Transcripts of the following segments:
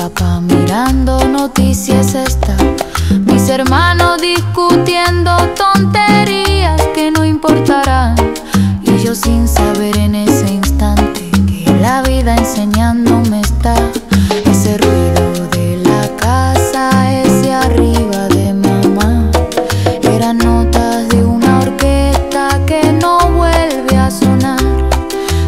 papá mirando noticias está, mis hermanos discutiendo tonterías que no importarán, y yo sin saber en ese instante que la vida enseñándome está. Ese ruido de la casa, ese arriba de mamá, eran notas de una orquesta que no vuelve a sonar.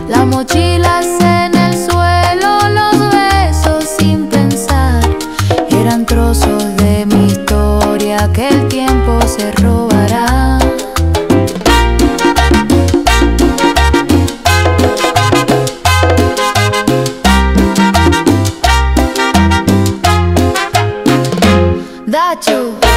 Las mochilas en el suelo, los besos sin pensar, eran trozos de mi historia que el tiempo se robará. Dachu.